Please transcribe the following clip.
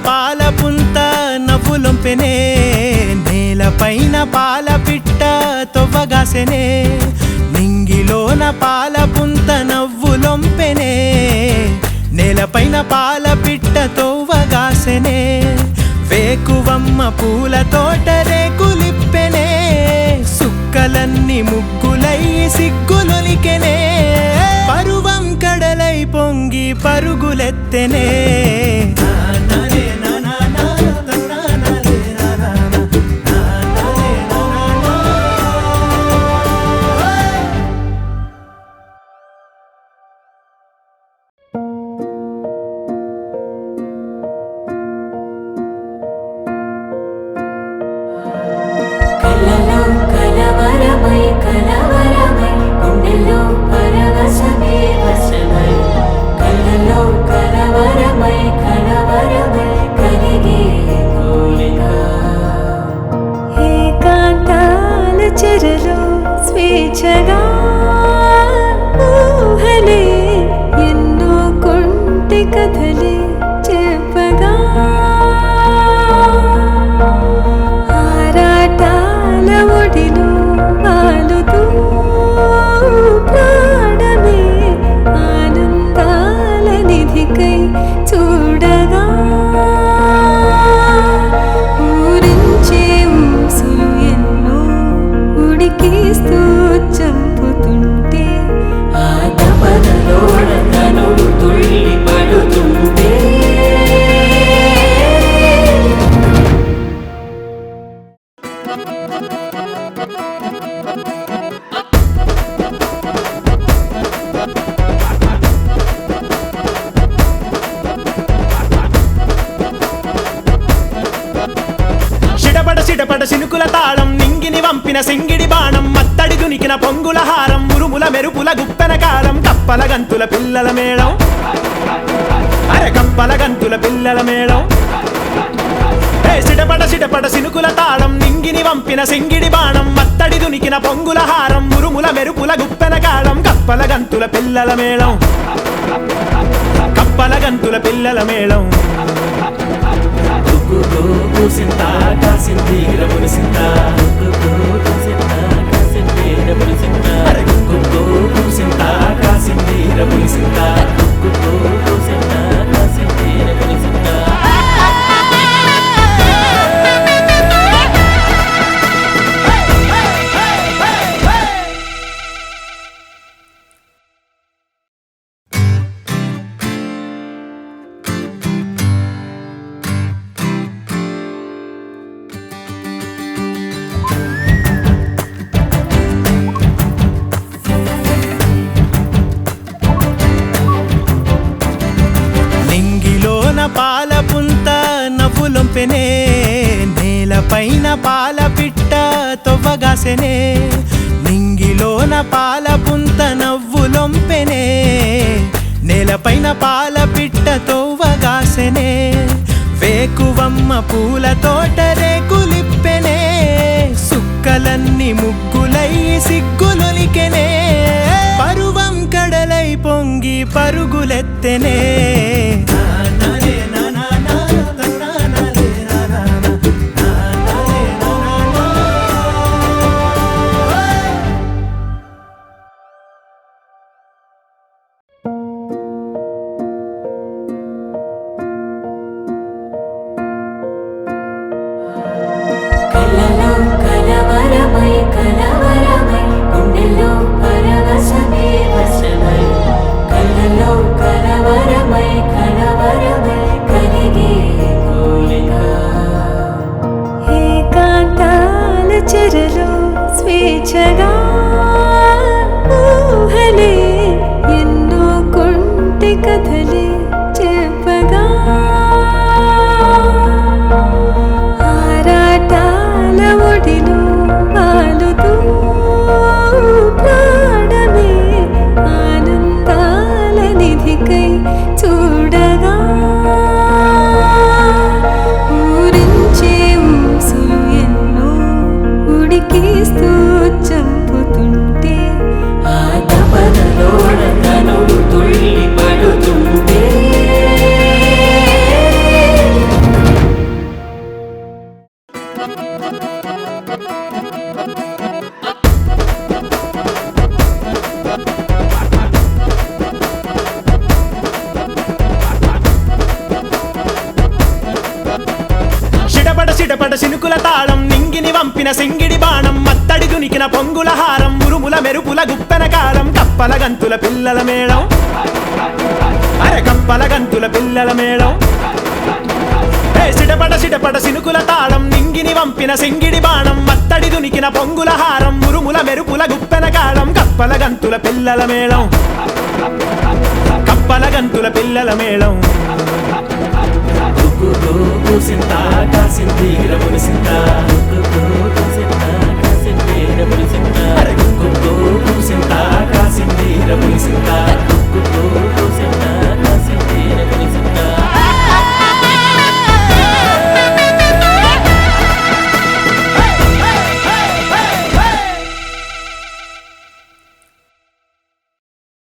పాలపుంత నవ్వులొంపెనే నేలపైన పాల పిట్ట తొవ్వగాసెనే నింగిలోన పాలపుంత నవ్వులొంపెనే నేలపైన పాల పిట్ట తొవ్వగాసెనే వేకువమ్మ పూల తోట రేకులిప్పెనే సుక్కలన్నీ ముగ్గులై సిగ్గులొలికెనే పరువం కడలై పొంగి పరుగులెత్తెనే చిటపట సినుకుల తాళం నింగిని వంపిన సింగిడి బాణం మత్తడి దునికిన పొంగుల హారం ఉరుముల మెరుపుల గుప్పెన కాలం కప్పల గంతుల పిల్లల మేళం అరే కప్పల గంతుల పిల్లల మేళం చిటపట సినుకుల తాళం నింగిని వంపిన సింగిడి బాణం మత్తడి దునికిన పొంగుల హారం ఉరుముల మెరుపుల గుప్పెన కాలం కప్పల గంతుల పిల్లల మేళం కప్పల గంతుల పిల్లల మేళం సింతా కాసిందీర మునిసింతా కాసిందీర మునిసింతా సింతా కాసిందీర మునిసింతా సింతా కాసిందీర మునిసింతా పాలపుంత నవ్వులొంపెనే నేలపైన పాల పిట్ట తొవ్వగాసెనే నింగిలోన పాలపుంత నవ్వులొంపెనే నేలపైన పాల పిట్ట తొవ్వగాసెనే వేకువమ్మ పూల తోట రేకులిప్పెనే సుక్కలన్నీ ముగ్గులై సిగ్గులొలికెనే పరువం కడలై పొంగి పరుగులెత్తెనే సిటపట చినుకుల తాళం నింగిని వంపిన సింగిడి బాణం మత్తడి దునికిన పొంగుల హారం ఉరుముల మెరుపుల గుప్పెన కాలం కప్పల గంతుల పిల్లల మేళం అరే కప్పల గంతుల పిల్లల మేళం సిటపట సినుకుల తాళం నింగిని వంపిన సింగిడి బాణం మత్తడి దునికిన పొంగుల హారం ఉరుముల మెరుపుల గుప్పెన కాలం కప్పల గంతుల పిల్లల మేళం కప్పల గంతుల పిల్లల మేళం సింతా సింధీర మునిసింతా